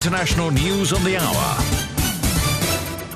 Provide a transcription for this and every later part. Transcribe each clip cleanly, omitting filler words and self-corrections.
International news on the hour.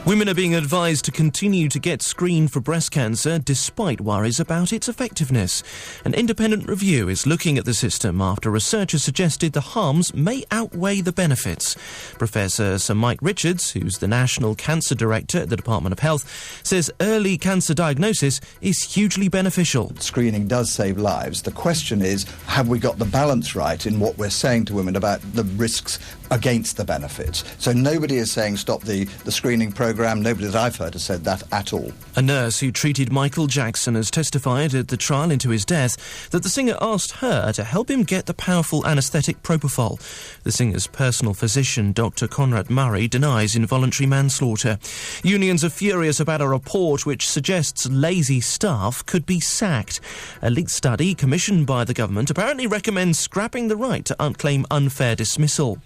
Women are being advised to continue to get screened for breast cancer despite worries about its effectiveness. An independent review is looking at the system after researchers suggested the harms may outweigh the benefits. Professor Sir Mike Richards, who's the National Cancer Director at the Department of Health, says early cancer diagnosis is hugely beneficial. Screening does save lives. The question is, have we got the balance right in what we're saying to women about the risks against the benefits? So nobody is saying stop the screening programme. Nobody that I've heard has said that at all. A nurse who treated Michael Jackson has testified at the trial into his death that the singer asked her to help him get the powerful anaesthetic propofol. The singer's personal physician, Dr. Conrad Murray, denies involuntary manslaughter. Unions are furious about a report which suggests lazy staff could be sacked. A leaked study commissioned by the government apparently recommends scrapping the right to claim unfair dismissal.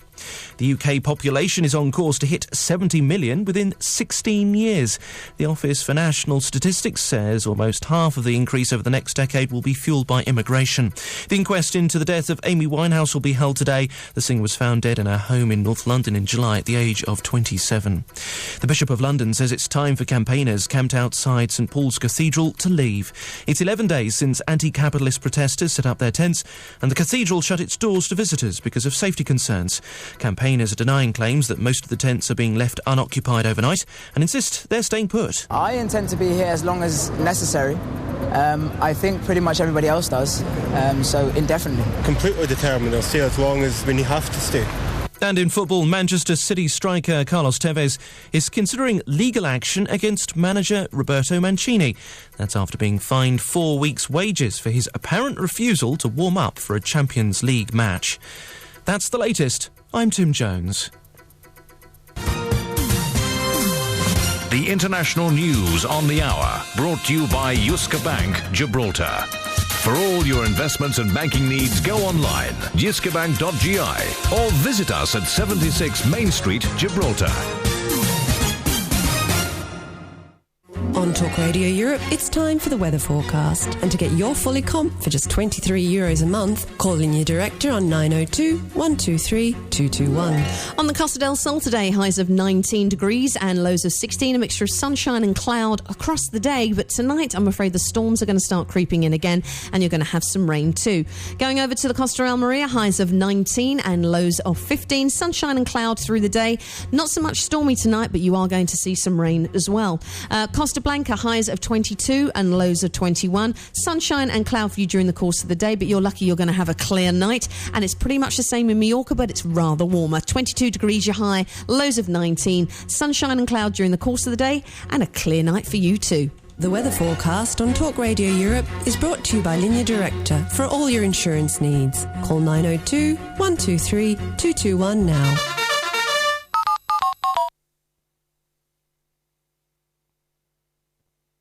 The UK population is on course to hit 70 million within 16 years. The Office for National Statistics says almost half of the increase over the next decade will be fuelled by immigration. The inquest into the death of Amy Winehouse will be held today. The singer was found dead in her home in North London in July at the age of 27. The Bishop of London says it's time for campaigners camped outside St Paul's Cathedral to leave. It's 11 days since anti-capitalist protesters set up their tents and the cathedral shut its doors to visitors because of safety concerns. Campaigners are denying claims that most of the tents are being left unoccupied overnight and insist they're staying put. I intend to be here as long as necessary. I think pretty much everybody else does, so indefinitely. Completely determined. I'll stay as long as when you have to stay. And in football, Manchester City striker Carlos Tevez is considering legal action against manager Roberto Mancini. That's after being fined 4 weeks' wages for his apparent refusal to warm up for a Champions League match. That's the latest. I'm Tim Jones. The international news on the hour, brought to you by Yuska Bank, Gibraltar. For all your investments and banking needs, go online, yuskabank.gi, or visit us at 76 Main Street, Gibraltar. On Talk Radio Europe, it's time for the weather forecast. And to get your fully comp for just €23 a month, call in your director on 902 123 221. On the Costa del Sol today, highs of 19 degrees and lows of 16, a mixture of sunshine and cloud across the day. But tonight, I'm afraid the storms are going to start creeping in again, and you're going to have some rain too. Going over to the Costa Real Maria, highs of 19 and lows of 15, sunshine and cloud through the day. Not so much stormy tonight, but you are going to see some rain as well. Costa Blanca, highs of 22 and lows of 21. Sunshine and cloud for you during the course of the day, but you're lucky you're going to have a clear night. And it's pretty much the same in Mallorca, but it's rather warmer. 22 degrees your high, lows of 19. Sunshine and cloud during the course of the day, and a clear night for you too. The weather forecast on Talk Radio Europe is brought to you by Linea Directa for all your insurance needs. Call 902 123 221 now.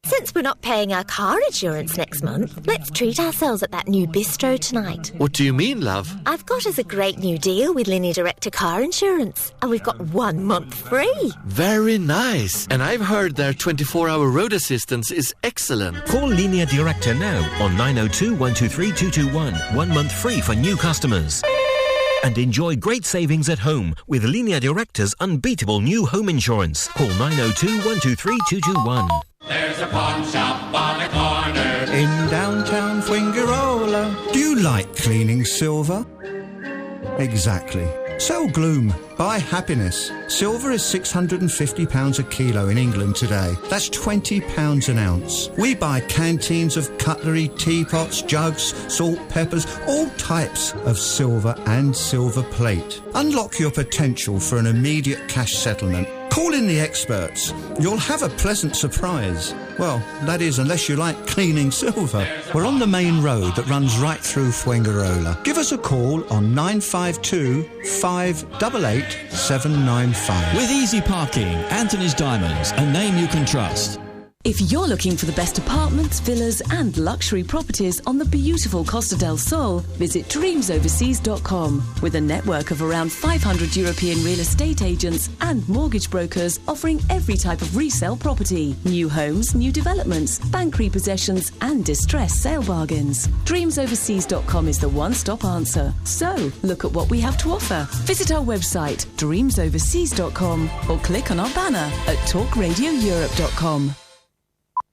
Since we're not paying our car insurance next month, let's treat ourselves at that new bistro tonight. What do you mean, love? I've got us a great new deal with Linea Directa car insurance, and we've got 1 month free. Very nice. And I've heard their 24-hour road assistance is excellent. Call Linea Directa now on 902 123 221. 1 month free for new customers. And enjoy great savings at home with Linea Directa's unbeatable new home insurance. Call 902 123 221. There's a pawn shop on the corner in downtown Fuengirola. Do you like cleaning silver? Exactly. Sell gloom. Buy happiness. Silver is £650 a kilo in England today. That's £20 an ounce. We buy canteens of cutlery, teapots, jugs, salt, peppers, all types of silver and silver plate. Unlock your potential for an immediate cash settlement. Call in the experts. You'll have a pleasant surprise. Well, that is, unless you like cleaning silver. We're on the main road that runs right through Fuengirola. Give us a call on 952 588 795. With easy parking, Anthony's Diamonds, a name you can trust. If you're looking for the best apartments, villas and luxury properties on the beautiful Costa del Sol, visit dreamsoverseas.com. With a network of around 500 European real estate agents and mortgage brokers offering every type of resale property, new homes, new developments, bank repossessions and distressed sale bargains. Dreamsoverseas.com is the one-stop answer. So, look at what we have to offer. Visit our website, dreamsoverseas.com, or click on our banner at talkradioeurope.com.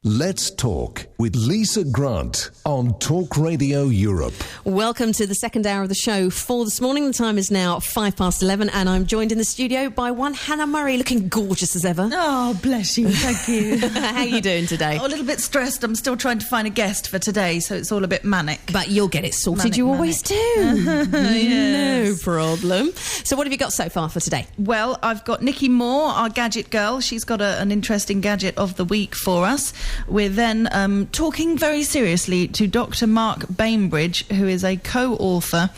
Let's Talk with Lisa Grant on Talk Radio Europe. Welcome to the second hour of the show for this morning. The time is now 11:05, and I'm joined in the studio by one Hannah Murray, looking gorgeous as ever. Oh, bless you. Thank you. How are you doing today? Oh, a little bit stressed. I'm still trying to find a guest for today, so it's all a bit manic. But you'll get it sorted. Manic, you always do. Yes. No problem. So what have you got so far for today? Well, I've got Nikki Moore, our gadget girl. She's got an interesting gadget of the week for us. We're then talking very seriously to Dr. Mark Bainbridge, who is a co-author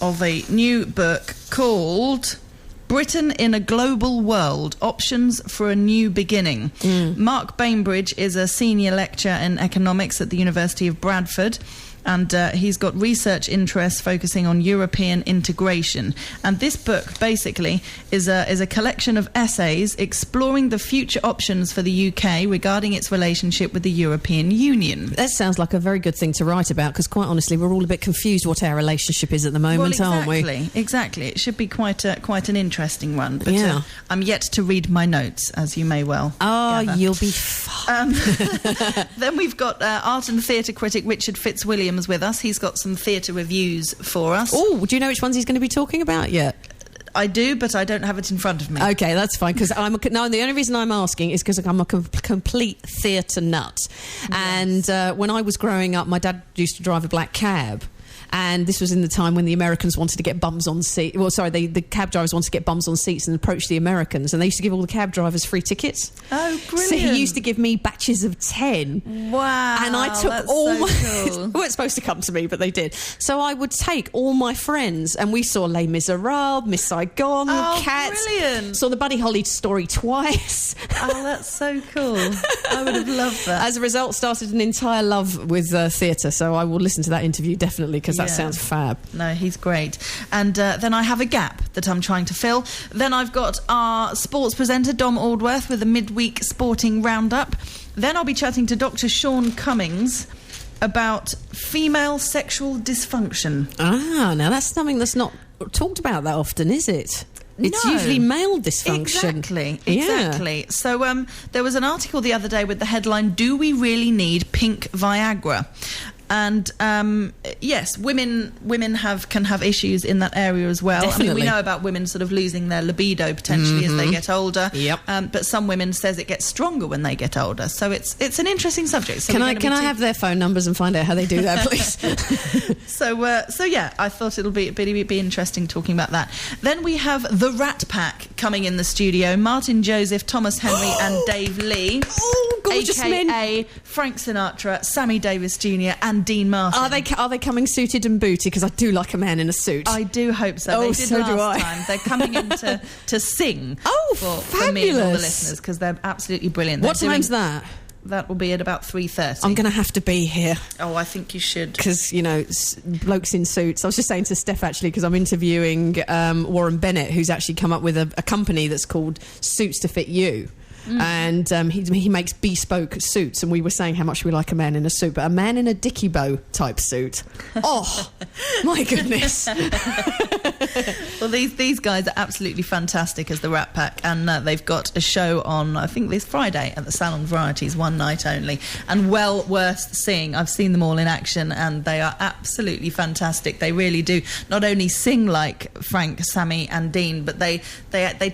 of a new book called Britain in a Global World, Options for a New Beginning. Mark Bainbridge is a senior lecturer in economics at the University of Bradford, and he's got research interests focusing on European integration. And this book basically is a collection of essays exploring the future options for the UK regarding its relationship with the European Union. That sounds like a very good thing to write about, because quite honestly, we're all a bit confused what our relationship is at the moment, aren't we? Exactly. It should be quite an interesting one. But I'm yet to read my notes, as you may well gather. You'll be fine. Then we've got art and theatre critic Richard Fitzwilliams with us. He's got some theatre reviews for us. Oh, do you know which ones he's going to be talking about yet? I do, but I don't have it in front of me. Okay, that's fine, because the only reason I'm asking is because I'm a complete theatre nut. Yes. And when I was growing up, my dad used to drive a black cab. And this was in the time when the Americans wanted to get bums on seats. Well, sorry, the cab drivers wanted to get bums on seats and approach the Americans. And they used to give all the cab drivers free tickets. Oh, brilliant. So he used to give me batches of 10. Wow. And I took that's all so my... cool. They weren't supposed to come to me, but they did. So I would take all my friends, and we saw Les Miserables, Miss Saigon, Cats. Brilliant. Saw the Buddy Holly story twice. Oh, that's so cool. I would have loved that. As a result, started an entire love with theatre. So I will listen to that interview, definitely, because that sounds fab. No, he's great. And then I have a gap that I'm trying to fill. Then I've got our sports presenter, Dom Aldworth, with a midweek sporting roundup. Then I'll be chatting to Dr. Sean Cummings about female sexual dysfunction. Now that's something that's not talked about that often, is it? It's usually male dysfunction. Exactly. So there was an article the other day with the headline, "Do we really need pink Viagra?" And yes, women can have issues in that area as well. Definitely. I mean, we know about women sort of losing their libido potentially as they get older. Yep. But some women says it gets stronger when they get older. So it's an interesting subject. So can I have their phone numbers and find out how they do that, please? So yeah, I thought it'll be interesting talking about that. Then we have the Rat Pack coming in the studio. Martin Joseph, Thomas Henry and Dave Lee. Oh, gorgeous AKA men. Frank Sinatra, Sammy Davis Jr. and Dean Martin. Are they coming suited and booty? Because I do like a man in a suit. I do hope so. Oh, they did so last do I. time. They're coming in to sing for me and all the listeners, because they're absolutely brilliant. What time's that? That will be at about 3:30. I'm going to have to be here. Oh, I think you should. Because, blokes in suits. I was just saying to Steph, actually, because I'm interviewing Warren Bennett, who's actually come up with a company that's called Suits to Fit You. And he makes bespoke suits, and we were saying how much we like a man in a suit, but a man in a Dickie Bow type suit. Oh, my goodness. Well, these guys are absolutely fantastic as the Rat Pack, and they've got a show on, I think, this Friday at the Salon Varieties, one night only, and well worth seeing. I've seen them all in action, and they are absolutely fantastic. They really do not only sing like Frank, Sammy and Dean, but they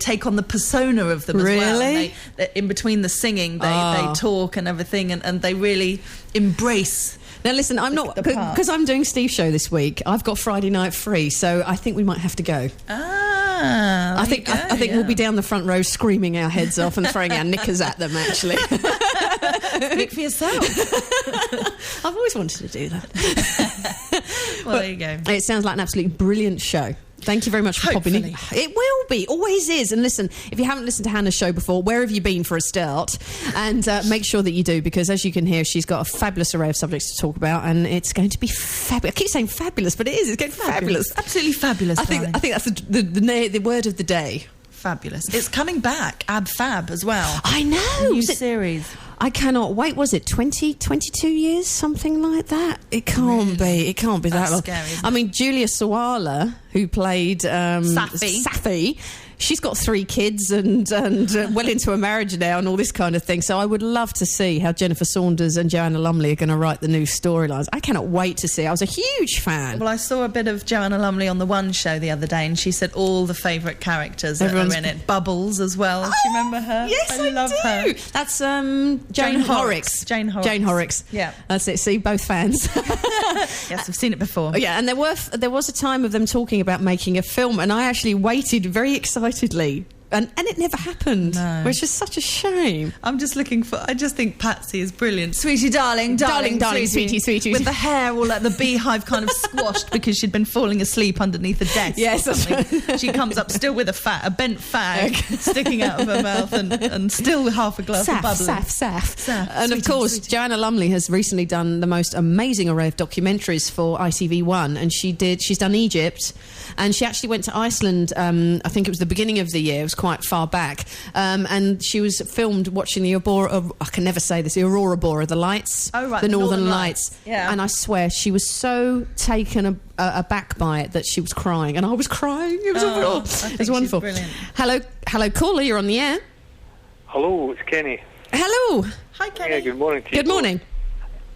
take on the persona of them as well. Really? In between the singing, they talk and everything, and they really embrace. Now listen, I'm not, because I'm doing Steve's show this week, I've got Friday night free, so I think we might have to go. I think we'll be down the front row screaming our heads off and throwing our knickers at them, actually. Speak for yourself. I've always wanted to do that. Well, there you go. It sounds like an absolutely brilliant show. Thank you very much for popping in. It will be, always is. And listen, if you haven't listened to Hannah's show before, where have you been for a start? And make sure that you do, because as you can hear, she's got a fabulous array of subjects to talk about, and it's going to be fabulous. I keep saying fabulous, but it is. It's going to be fabulous. Absolutely fabulous. I think that's the word of the day. Fabulous. It's coming back, Ab Fab, as well. I know. New series. I cannot wait. Was it 22 years, something like that? It can't be. It can't be that long. Scary, isn't it? I mean, Julia Sawalha, who played Safi, she's got 3 kids and well into a marriage now and all this kind of thing. So I would love to see how Jennifer Saunders and Joanna Lumley are going to write the new storylines. I cannot wait to see. I was a huge fan. Well, I saw a bit of Joanna Lumley on the One show the other day, and she said all the favourite characters that are in it. Bubbles as well. Do you remember her? Yes, I love do. her. That's Jane Horrocks. Jane Horrocks. Jane Horrocks. Yeah. That's it. See, both fans. Yes, I've seen it before. Yeah, and there was a time of them talking about making a film, and I actually waited very excitedly. And it never happened, which is such a shame. I just think Patsy is brilliant. Sweetie, darling, sweetie. With the hair all like the beehive kind of squashed because she'd been falling asleep underneath a desk. Yes, or something. She comes up still with a bent fag sticking out of her mouth and still with half a glass of bubbly. Saff. And of course, Joanna Lumley has recently done the most amazing array of documentaries for ITV1, and she's done Egypt, and she actually went to Iceland, I think it was the beginning of the year, it was quite far back, and she was filmed watching the Aurora Bora, the lights, the Northern Lights. Yeah. And I swear she was so taken aback by it that she was crying, and I was crying. It was it was wonderful. Brilliant. Hello, caller, you're on the air. Hello, it's Kenny. Hello. Hi, Kenny. Yeah, good morning to you. Good morning.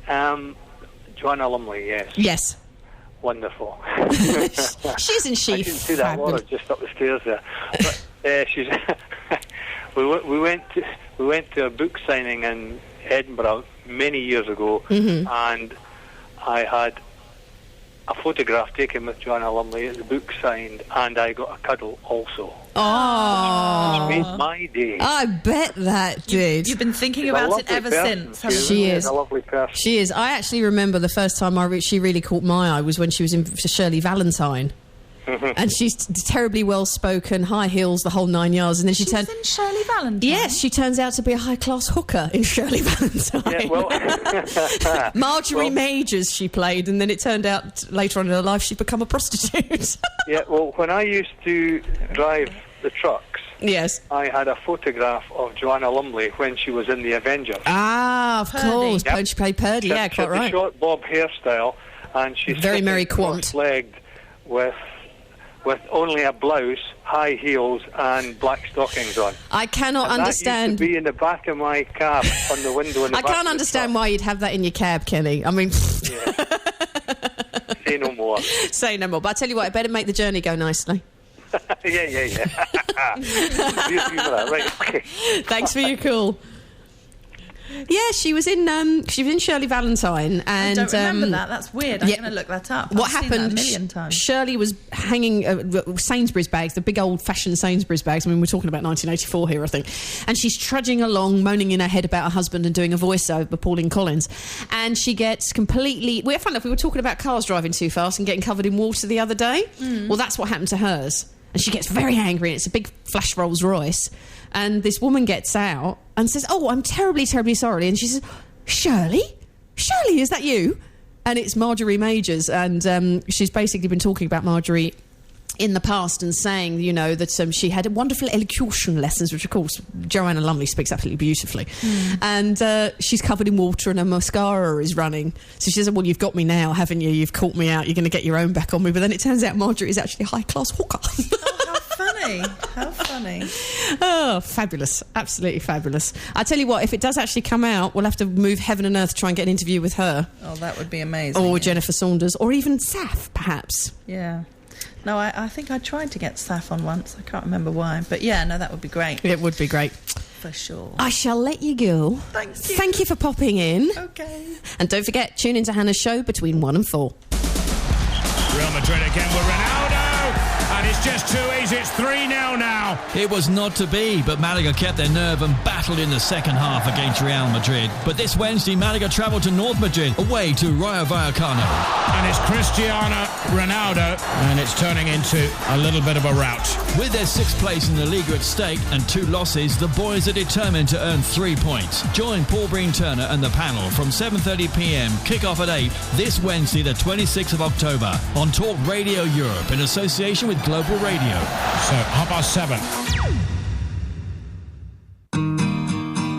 Joanna Lumley, yes. Yes. Wonderful. Isn't she I didn't see that water just up the stairs there. But she's. we went to a book signing in Edinburgh many years ago, and I had a photograph taken with Joanna Lumley at the book signed, and I got a cuddle also. Oh, Which made my day. I bet that did. You've been thinking about it ever since. She is a lovely person. She is. I actually remember the first time she really caught my eye was when she was in Shirley Valentine. And she's terribly well spoken, high heels, the whole 9 yards, and then she turned in Shirley Valentine. Yes, she turns out to be a high class hooker in Shirley Valentine. Yeah, well, Marjorie Majors she played, and then it turned out later on in her life she'd become a prostitute. Yeah, well, when I used to drive the trucks, yes, I had a photograph of Joanna Lumley when she was in the Avengers. Ah, of course, Yep. She played Purdy. Yeah, she quite had right. The short bob hairstyle, and she's very Mary Quant, cross-legged with only a blouse, high heels, and black stockings on. I cannot understand. That used to be in the back of my cab on the window. In the I can't understand why you'd have that in your cab, Kenny. I mean, say no more. Say no more. But I tell you what, I better make the journey go nicely. Yeah. Right, okay. Thanks for your call. Yeah, she was in Shirley Valentine, and I don't remember that. That's weird. I'm going to look that up. What I've happened? Seen that a million times. Shirley was hanging Sainsbury's bags, the big old-fashioned Sainsbury's bags. I mean, we're talking about 1984 here, I think. And she's trudging along, moaning in her head about her husband and doing a voiceover, Pauline Collins. And she gets completely. We were talking about cars driving too fast and getting covered in water the other day. Well, that's what happened to hers. And she gets very angry, and it's a big flash Rolls Royce. And this woman gets out and says, "Oh, I'm terribly, terribly sorry." And she says, Shirley, is that you? And it's Marjorie Majors. And she's basically been talking about Marjorie in the past and saying, you know, that she had wonderful elocution lessons, which, of course, Joanna Lumley speaks absolutely beautifully. And she's covered in water and her mascara is running. So she says, well, you've got me now, haven't you? You've caught me out. You're going to get your own back on me. But then it turns out Marjorie is actually a high-class hooker. How funny. Oh, fabulous. Absolutely fabulous. I tell you what, if it does actually come out, we'll have to move heaven and earth to try and get an interview with her. Oh, that would be amazing. Or Jennifer Saunders, or even Saf, perhaps. Yeah. No, I think I tried to get Saf on once. I can't remember why. But yeah, no, that would be great. It would be great. For sure. I shall let you go. Thank you. Thank you for popping in. Okay. And don't forget, tune into Hannah's show between 1 and 4. Real Madrid again with Ronaldo. And it's just too easy. It's 3-0 now. stop. It was not to be, but Malaga kept their nerve and battled in the second half against Real Madrid. But this Wednesday, Malaga travelled to North Madrid, away to Rayo Vallecano. And it's Cristiano Ronaldo, and it's turning into a little bit of a rout. With their 6th place in the Liga at stake and 2 losses, the boys are determined to earn 3 points. Join Paul Breen-Turner and the panel from 7:30pm, kick-off at 8, this Wednesday, the 26th of October, on Talk Radio Europe in association with Global Radio. So, 7:30.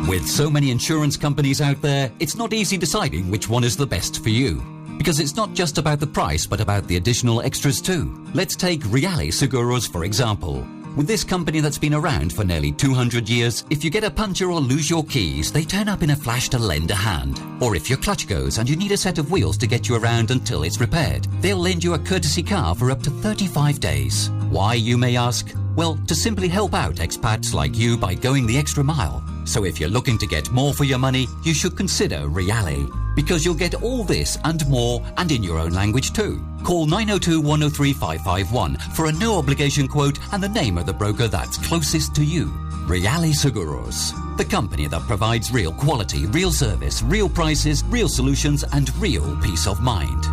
With so many insurance companies out there, it's not easy deciding which one is the best for you. Because it's not just about the price, but about the additional extras too. Let's take Reale Seguros, for example. With this company that's been around for nearly 200 years, if you get a puncture or lose your keys, they turn up in a flash to lend a hand. Or if your clutch goes and you need a set of wheels to get you around until it's repaired, they'll lend you a courtesy car for up to 35 days. Why, you may ask? Well, to simply help out expats like you by going the extra mile. So if you're looking to get more for your money, you should consider Reale. Because you'll get all this and more, and in your own language too. Call 902-103-551 for a no-obligation quote and the name of the broker that's closest to you. Reale Seguros, the company that provides real quality, real service, real prices, real solutions, and real peace of mind.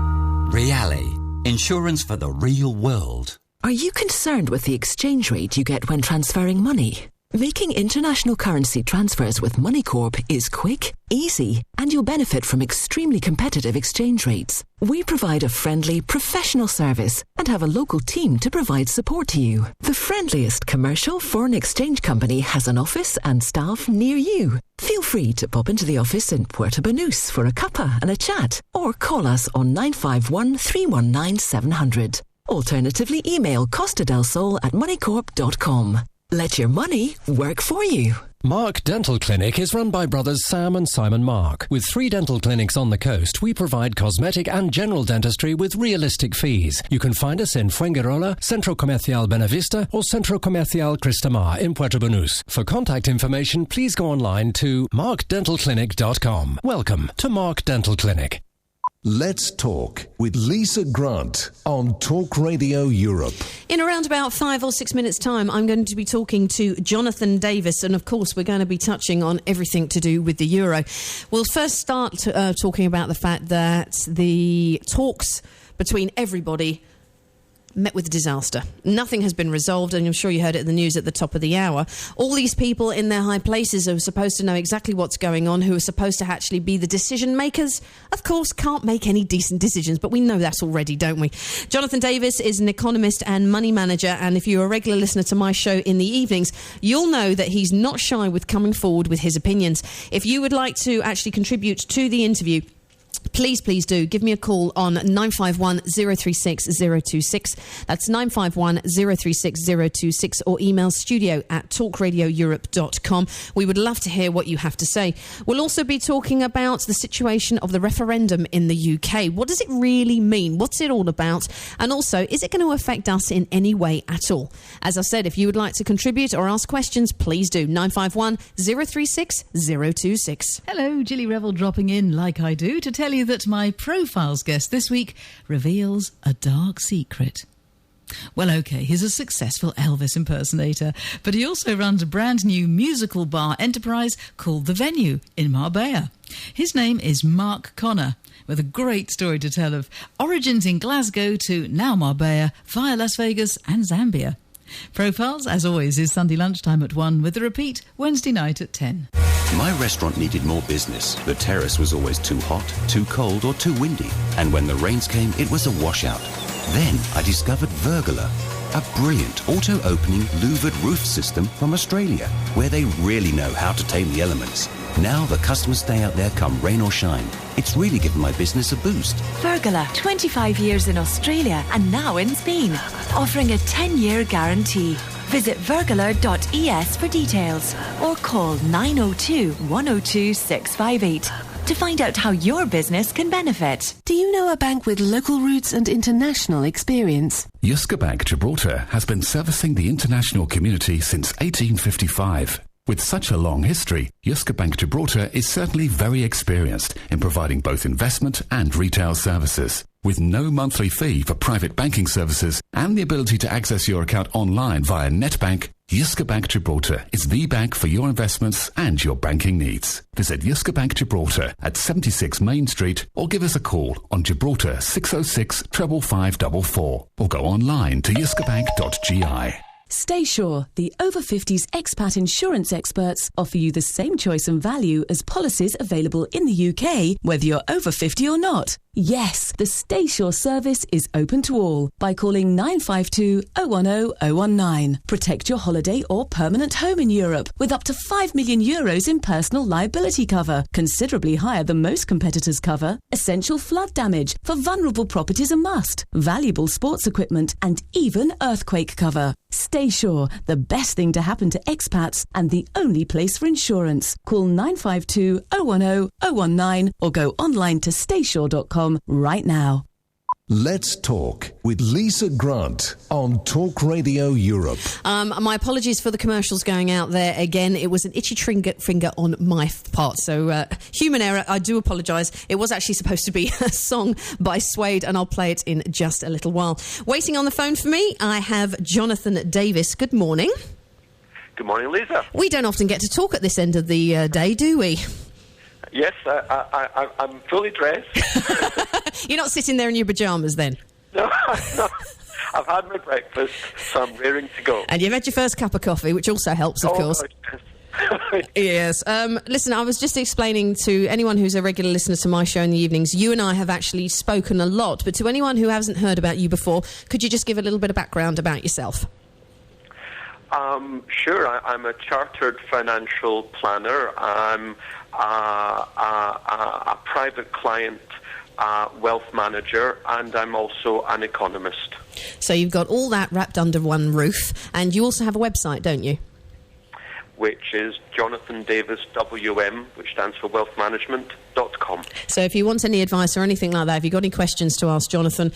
Reale, insurance for the real world. Are you concerned with the exchange rate you get when transferring money? Making international currency transfers with Moneycorp is quick, easy, and you'll benefit from extremely competitive exchange rates. We provide a friendly, professional service and have a local team to provide support to you. The friendliest commercial foreign exchange company has an office and staff near you. Feel free to pop into the office in Puerto Banús for a cuppa and a chat, or call us on 951 319 700. Alternatively, email costadelsol@moneycorp.com. Let your money work for you. Mark Dental Clinic is run by brothers Sam and Simon Mark. With 3 dental clinics on the coast, we provide cosmetic and general dentistry with realistic fees. You can find us in Fuengirola, Centro Comercial Benavista, or Centro Comercial Cristamar in Puerto Banús. For contact information, please go online to markdentalclinic.com. Welcome to Mark Dental Clinic. Let's Talk with Lisa Grant on Talk Radio Europe. In around about 5 or 6 minutes' time, I'm going to be talking to Jonathan Davis, and of course we're going to be touching on everything to do with the Euro. We'll first start talking about the fact that the talks between everybody met with disaster. Nothing has been resolved, and I'm sure you heard it in the news at the top of the hour. All these people in their high places are supposed to know exactly what's going on, who are supposed to actually be the decision makers, of course can't make any decent decisions, but we know that already, don't we? Jonathan Davis is an economist and money manager, and if you're a regular listener to my show in the evenings, you'll know that he's not shy with coming forward with his opinions. If you would like to actually contribute to the interview, please do give me a call on 951 036 026. That's 951 036 026, or email studio@talkradioeurope.com. We would love to hear what you have to say. We'll also be talking about the situation of the referendum in the UK. What does it really mean? What's it all about? And also, is it going to affect us in any way at all? As I said, if you would like to contribute or ask questions, please do. 951 036 026. Hello, Gilly Revel dropping in like I do to tell you that my Profiles guest this week reveals a dark secret. Well, okay, he's a successful Elvis impersonator, but he also runs a brand new musical bar enterprise called The Venue in Marbella. His name is Mark Connor, with a great story to tell of origins in Glasgow to now Marbella, via Las Vegas and Zambia. Profiles, as always, is Sunday lunchtime at 1, with a repeat Wednesday night at 10. My restaurant needed more business. The terrace was always too hot, too cold, or too windy. And when the rains came, it was a washout. Then I discovered Vergola, a brilliant auto-opening louvered roof system from Australia, where they really know how to tame the elements. Now the customers stay out there come rain or shine. It's really given my business a boost. Vergola, 25 years in Australia and now in Spain, offering a 10-year guarantee. Visit vergola.es for details or call 902-102-658 to find out how your business can benefit. Do you know a bank with local roots and international experience? Yuska Bank Gibraltar has been servicing the international community since 1855. With such a long history, Yuska Bank Gibraltar is certainly very experienced in providing both investment and retail services. With no monthly fee for private banking services and the ability to access your account online via NetBank, Jyske Bank Gibraltar is the bank for your investments and your banking needs. Visit Jyske Bank Gibraltar at 76 Main Street or give us a call on Gibraltar 606 55544 or go online to jyskebank.gi. Stay Sure, the over 50s expat insurance experts, offer you the same choice and value as policies available in the UK, whether you're over 50 or not. Yes, the Stay Sure service is open to all by calling 952 010 019. Protect your holiday or permanent home in Europe with up to €5 million in personal liability cover, considerably higher than most competitors' cover. Essential flood damage for vulnerable properties a must. Valuable sports equipment and even earthquake cover. Stay Sure, the best thing to happen to expats and the only place for insurance. Call 952 010 019 or go online to staysure.com right now. Let's Talk with Lisa Grant on Talk Radio Europe. My apologies for the commercials going out there again. It was an itchy finger on my part, so human error. I do apologise. It was actually supposed to be a song by Suede, and I'll play it in just a little while. Waiting on the phone for me, I have Jonathan Davis. Good morning. Good morning, Lisa. We don't often get to talk at this end of the day, do we? Yes, I'm fully dressed. You're not sitting there in your pyjamas then? No, I've had my breakfast, so I'm raring to go. And you've had your first cup of coffee, which also helps, of course. Yes. Listen, I was just explaining to anyone who's a regular listener to my show in the evenings, you and I have actually spoken a lot, but to anyone who hasn't heard about you before, could you just give a little bit of background about yourself? Sure. I'm a chartered financial planner. I'm a private client wealth manager, and I'm also an economist. So you've got all that wrapped under one roof, and you also have a website, don't you? Which is Jonathan Davis WM, which stands for wealthmanagement.com. So if you want any advice or anything like that, if you've got any questions to ask Jonathan,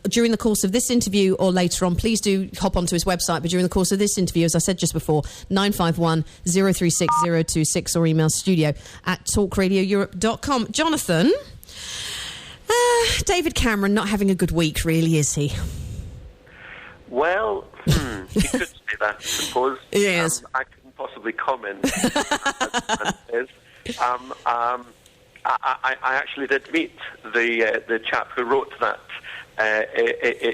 during the course of this interview or later on, please do hop onto his website. But during the course of this interview, as I said just before, 951 036 026 or email studio@talkradioeurope.com. Jonathan, David Cameron not having a good week, really, is he? Well, you could say that, I suppose. Yes. I couldn't possibly comment. I actually did meet the chap who wrote that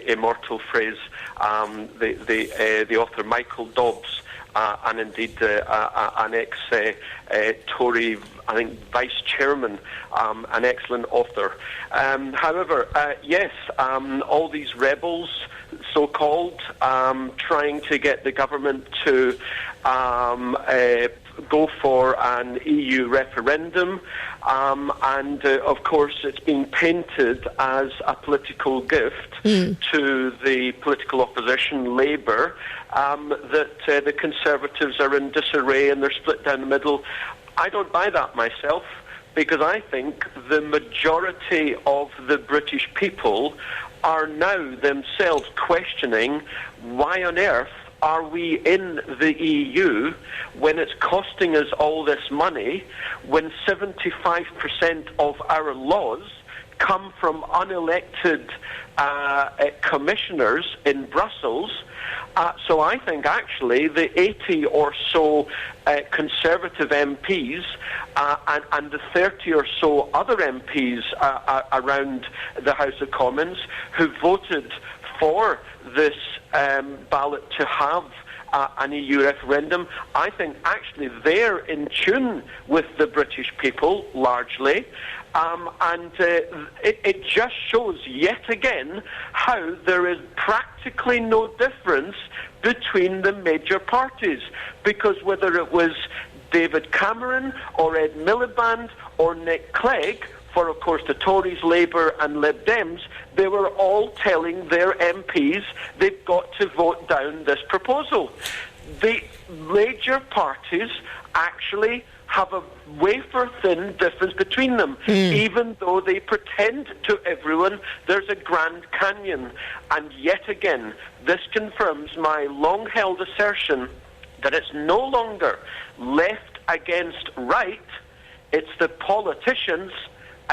immortal phrase, the author Michael Dobbs, and indeed an ex-Tory, I think, vice chairman, an excellent author. However, yes, all these rebels, so-called, trying to get the government to go for an EU referendum, and of course it's been painted as a political gift to the political opposition, Labour, that the Conservatives are in disarray and they're split down the middle. I don't buy that myself, because I think the majority of the British people are now themselves questioning why on earth are we in the EU when it's costing us all this money, when 75% of our laws come from unelected commissioners in Brussels. So I think actually the 80 or so Conservative MPs and the 30 or so other MPs around the House of Commons who voted for this ballot to have an EU referendum, I think actually they're in tune with the British people largely. And it just shows yet again how there is practically no difference between the major parties, because whether it was David Cameron or Ed Miliband or Nick Clegg, for of course the Tories, Labour and Lib Dems, they were all telling their MPs they've got to vote down this proposal. The major parties actually have a wafer-thin difference between them, even though they pretend to everyone there's a Grand Canyon. And yet again, this confirms my long-held assertion that it's no longer left against right, it's the politicians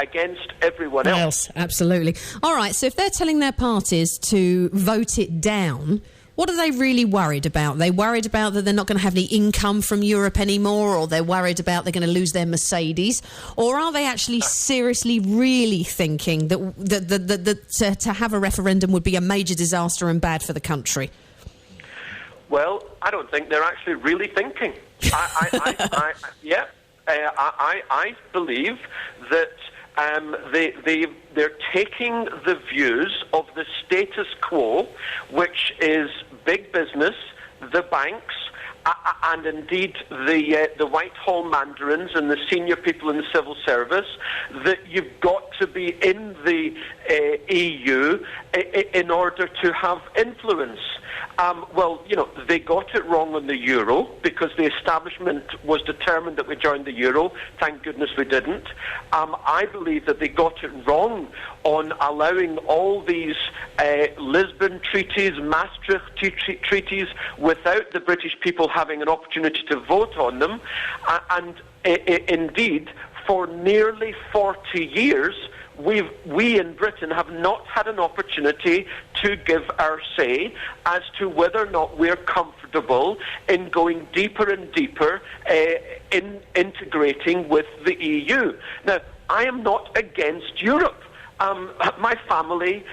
against everyone else. Absolutely. All right, so if they're telling their parties to vote it down, what are they really worried about? Are they worried about that they're not going to have any income from Europe anymore, or they're worried about they're going to lose their Mercedes? Or are they actually seriously really thinking that to have a referendum would be a major disaster and bad for the country? Well, I don't think they're actually really thinking. I believe that they're taking the views of the status quo, which is big business, the banks, and indeed the Whitehall mandarins and the senior people in the civil service, that you've got to be in the EU in order to have influence. Well, they got it wrong on the euro because the establishment was determined that we joined the euro. Thank goodness we didn't. I believe that they got it wrong on allowing all these Lisbon treaties, Maastricht treaties, without the British people having an opportunity to vote on them. And indeed, for nearly 40 years, we in Britain have not had an opportunity to give our say as to whether or not we're comfortable in going deeper and deeper in integrating with the EU. Now, I am not against Europe. My family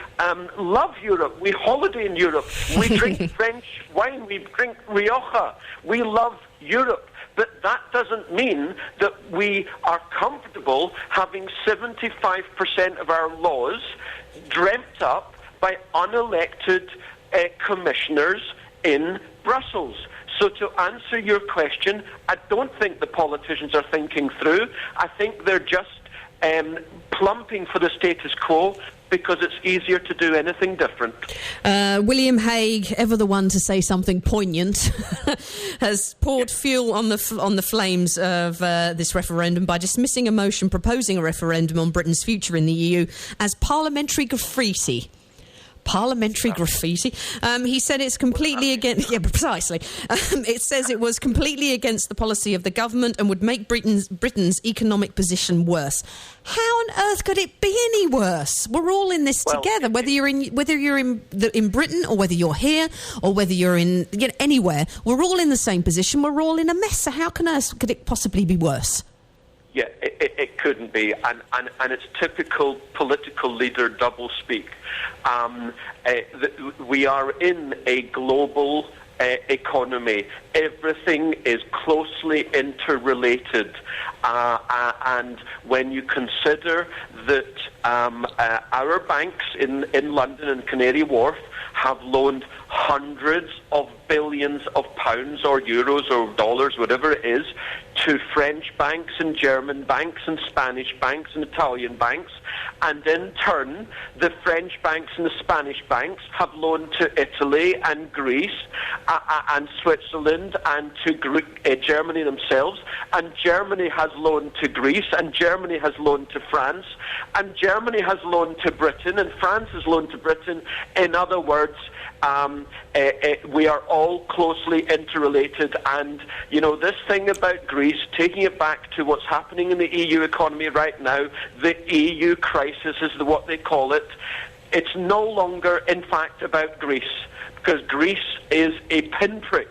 love Europe. We holiday in Europe. We drink French wine. We drink Rioja. We love Europe. But that doesn't mean that we are comfortable having 75% of our laws dreamt up by unelected commissioners in Brussels. So to answer your question, I don't think the politicians are thinking through. I think they're just plumping for the status quo because it's easier to do anything different. William Hague, ever the one to say something poignant, has poured fuel on the flames of this referendum by dismissing a motion proposing a referendum on Britain's future in the EU as parliamentary graffiti. Parliamentary graffiti. He said it's completely against... Yeah, precisely. It says it was completely against the policy of the government and would make Britain's economic position worse. How on earth could it be any worse? We're all in this together. Whether you're in Britain or whether you're here or whether you're in anywhere, we're all in the same position. We're all in a mess. So how could it possibly be worse? Yeah, it couldn't be, and it's typical political leader doublespeak. We are in a global economy. Everything is closely interrelated, and when you consider that our banks in London and Canary Wharf have loaned hundreds of billions of pounds or euros or dollars, whatever it is, to French banks and German banks and Spanish banks and Italian banks, and in turn the French banks and the Spanish banks have loaned to Italy and Greece and Switzerland and to Germany themselves, and Germany has loaned to Greece, and Germany has loaned to France, and Germany has loaned to Britain, and France has loaned to Britain. In other words, we are all closely interrelated, and this thing about Greece, taking it back to what's happening in the EU economy right now, the EU crisis is what they call it. It's no longer, in fact, about Greece, because Greece is a pinprick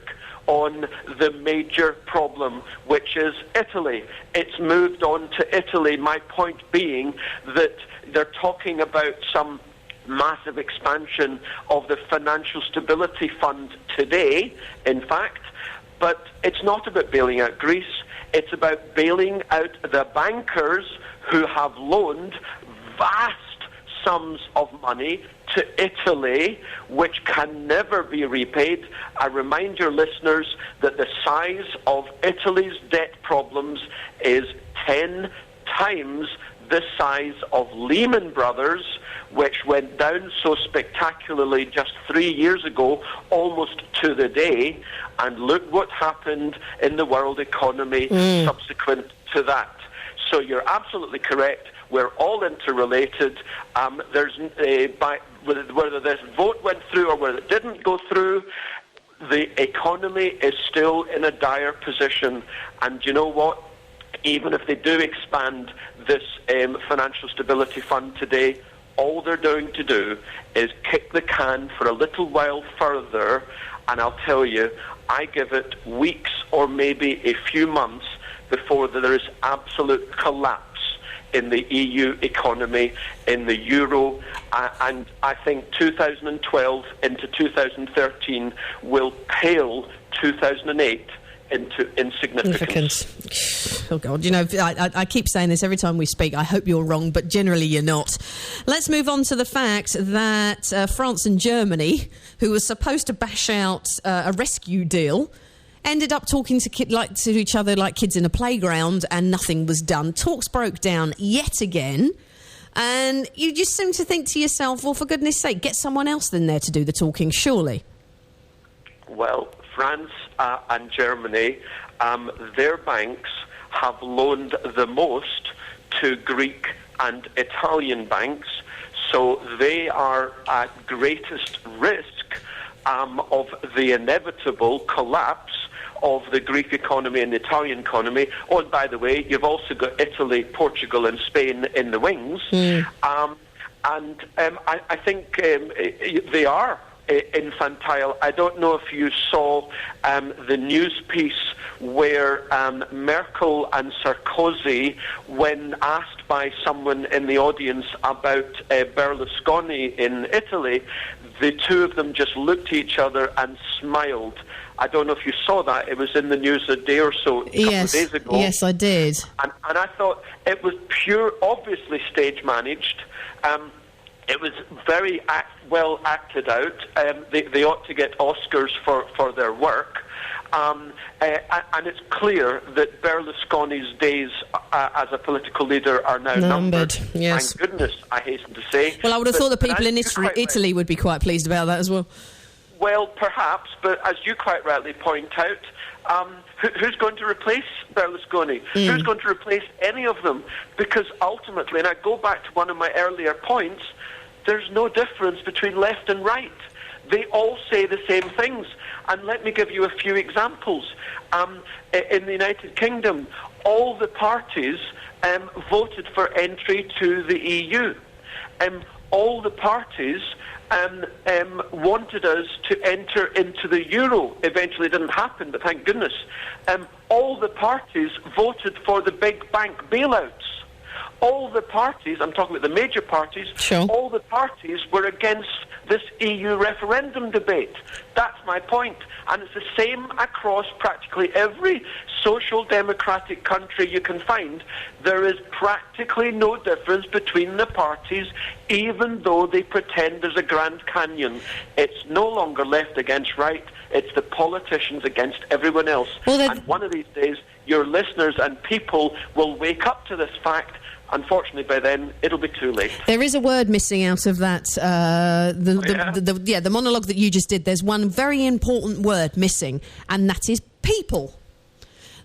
on the major problem, which is Italy. It's moved on to Italy, my point being that they're talking about some massive expansion of the Financial Stability Fund today, in fact, but it's not about bailing out Greece. It's about bailing out the bankers who have loaned vast sums of money to Italy, which can never be repaid. I remind your listeners that the size of Italy's debt problems is 10 times the size of Lehman Brothers, which went down so spectacularly just 3 years ago, almost to the day, and look what happened in the world economy subsequent to that. So you're absolutely correct. We're all interrelated. Whether this vote went through or whether it didn't go through, the economy is still in a dire position. And you know what? even if they do expand this financial stability fund today, all they're going to do is kick the can for a little while further, and I'll tell you, I give it weeks or maybe a few months before there is absolute collapse in the EU economy, in the euro, and I think 2012 into 2013 will pale 2008 into insignificance. Oh God, I keep saying this every time we speak. I hope you're wrong, but generally you're not. Let's move on to the fact that France and Germany, who were supposed to bash out a rescue deal, ended up talking to each other like kids in a playground, and nothing was done. Talks broke down yet again, and you just seem to think to yourself, well, for goodness sake, get someone else in there to do the talking, surely. Well, France and Germany, their banks have loaned the most to Greek and Italian banks, so they are at greatest risk of the inevitable collapse of the Greek economy and the Italian economy. Oh, and by the way, you've also got Italy, Portugal and Spain in the wings. I think they are infantile. I don't know if you saw the news piece where Merkel and Sarkozy, when asked by someone in the audience about Berlusconi in Italy, the two of them just looked at each other and smiled. I don't know if you saw that. It was in the news a day or so, a couple of days ago. Yes, I did. And I thought it was obviously stage managed. It was very well acted out. They ought to get Oscars for their work. And it's clear that Berlusconi's days as a political leader are now numbered. Yes. Thank goodness, I hasten to say. Well, I would have thought the people in Italy would be quite pleased about that as well. Well, perhaps, but as you quite rightly point out, who's going to replace Berlusconi? Who's going to replace any of them? Because ultimately, and I go back to one of my earlier points, there's no difference between left and right. They all say the same things. And let me give you a few examples. In the United Kingdom, all the parties voted for entry to the EU. All the parties wanted us to enter into the euro. Eventually it didn't happen, but thank goodness. All the parties voted for the big bank bailouts. All the parties, I'm talking about the major parties, all the parties were against this EU referendum debate. That's my point. And it's the same across practically every social democratic country you can find. There is practically no difference between the parties, even though they pretend there's a Grand Canyon. It's no longer left against right. It's the politicians against everyone else. And one of these days, your listeners and people will wake up to this fact. Unfortunately, by then, it'll be too late. There is a word missing out of that, the monologue that you just did. There's one very important word missing, and that is people.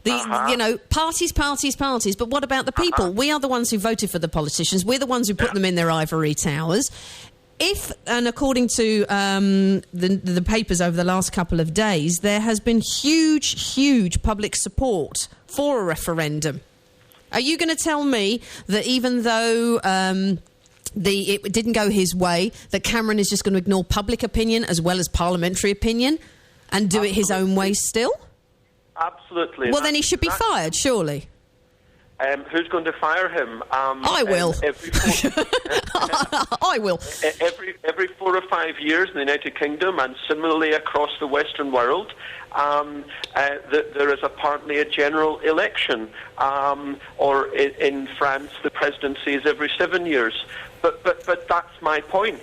Parties, but what about the people? We are the ones who voted for the politicians. We're the ones who put them in their ivory towers. And according to the papers over the last couple of days, there has been huge public support for a referendum. Are you going to tell me that even though it didn't go his way, that Cameron is just going to ignore public opinion as well as parliamentary opinion and do it his own way still? Absolutely. Well, then he should be fired, surely. Who's going to fire him? I will. I will. Every 4 or 5 years in the United Kingdom, and similarly across the Western world, there is apparently a general election, or in France, the presidency is every 7 years. But that's my point.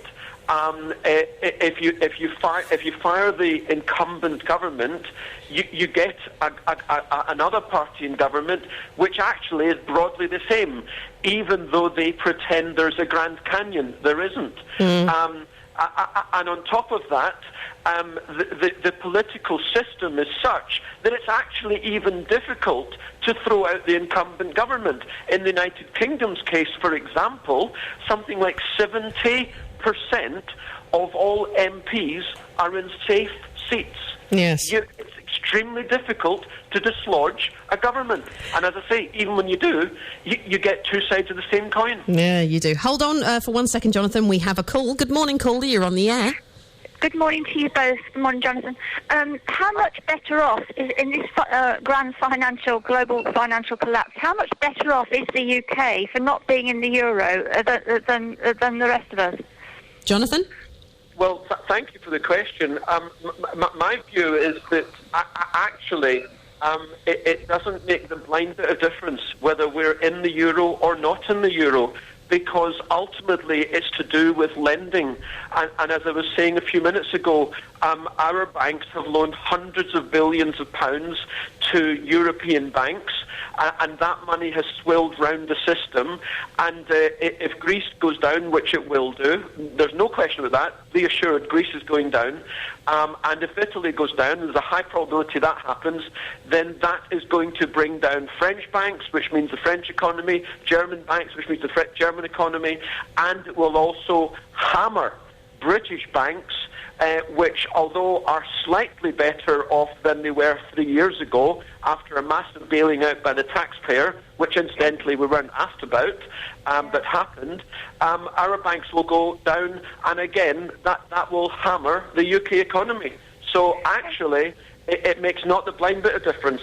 If you fire the incumbent government, you get another party in government, which actually is broadly the same, even though they pretend there's a Grand Canyon. There isn't. And on top of that, the political system is such that it's actually even difficult to throw out the incumbent government. In the United Kingdom's case, for example, something like 70% of all MPs are in safe seats. Yes. extremely difficult to dislodge a government. And as I say, even when you do, you get two sides of the same coin. Yeah, you do. Hold on for 1 second, Jonathan. We have a call. Good morning, caller. You're on the air. Good morning to you both. Good morning, Jonathan. How much better off is in this grand global financial collapse? How much better off is the UK for not being in the euro than the rest of us? Jonathan? Well, thank you for the question. My view is that actually it doesn't make the blind bit of difference whether we're in the euro or not in the euro, because ultimately it's to do with lending. And as I was saying a few minutes ago, our banks have loaned hundreds of billions of pounds to European banks, and that money has swilled round the system. And if Greece goes down, which it will do, there's no question about that, be assured Greece is going down. And if Italy goes down, there's a high probability that happens, then that is going to bring down French banks, which means the French economy, German banks, which means the German economy, and it will also hammer British banks, which, although are slightly better off than they were 3 years ago after a massive bailing out by the taxpayer, which incidentally we weren't asked about, but happened, our banks will go down, and again, that will hammer the UK economy. So actually, it makes not the blind bit of difference.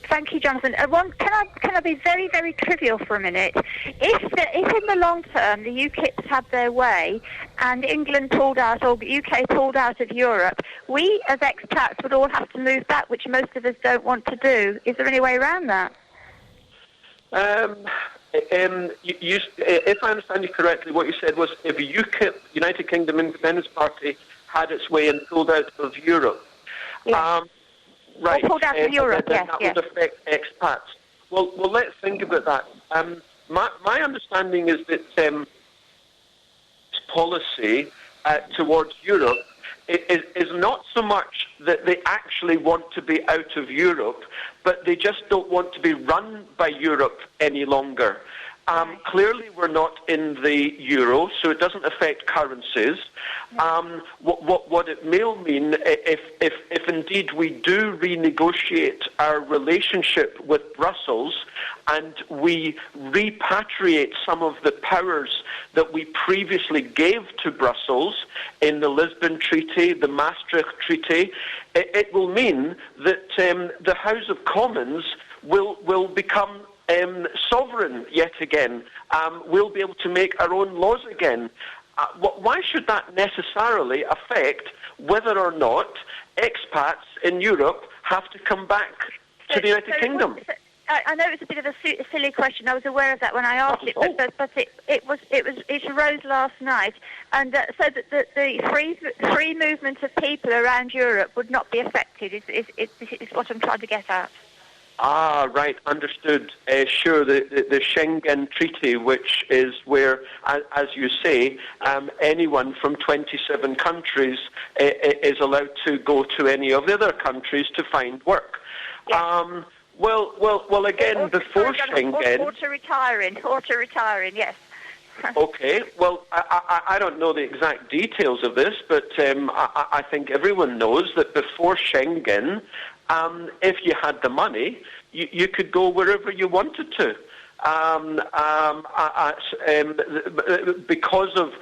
Thank you, Jonathan. Can I be very, very trivial for a minute? If in the long term the UKIPs had their way and England pulled out or the UK pulled out of Europe, we as expats would all have to move back, which most of us don't want to do. Is there any way around that? If I understand you correctly, what you said was if UKIP, United Kingdom Independence Party, had its way and pulled out of Europe. Yes. Right, pulled out of Europe, then that would affect expats. Well, let's think about that. My understanding is that policy towards Europe is not so much that they actually want to be out of Europe, but they just don't want to be run by Europe any longer. Clearly, we're not in the euro, so it doesn't affect currencies. What it may mean, if indeed we do renegotiate our relationship with Brussels and we repatriate some of the powers that we previously gave to Brussels in the Lisbon Treaty, the Maastricht Treaty, it will mean that the House of Commons will become sovereign yet again. We'll be able to make our own laws again. Why should that necessarily affect whether or not expats in Europe have to come back to the United Kingdom? I know it's a bit of a silly question. I was aware of that when I asked it, but it arose last night, and so that the free movement of people around Europe would not be affected. Is what I'm trying to get at. Ah, right, understood. Sure, the Schengen Treaty, which is where, as you say, anyone from 27 countries is allowed to go to any of the other countries to find work. Yes. Well, again, before Schengen... Or to retiring, yes. Okay, well, I don't know the exact details of this, but I think everyone knows that before Schengen... if you had the money, you could go wherever you wanted to. Because of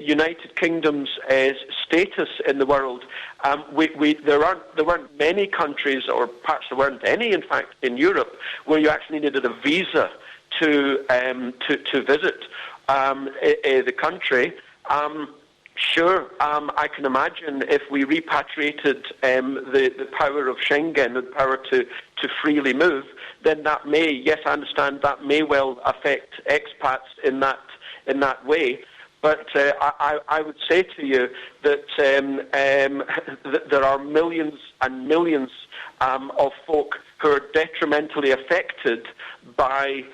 United Kingdom's status in the world, there weren't many countries, or perhaps there weren't any, in fact, in Europe, where you actually needed a visa to visit the country. Sure, I can imagine if we repatriated the power of Schengen, the power to freely move, then that may, yes, I understand, that may well affect expats in that way. But I would say to you that there are millions and millions of folk who are detrimentally affected by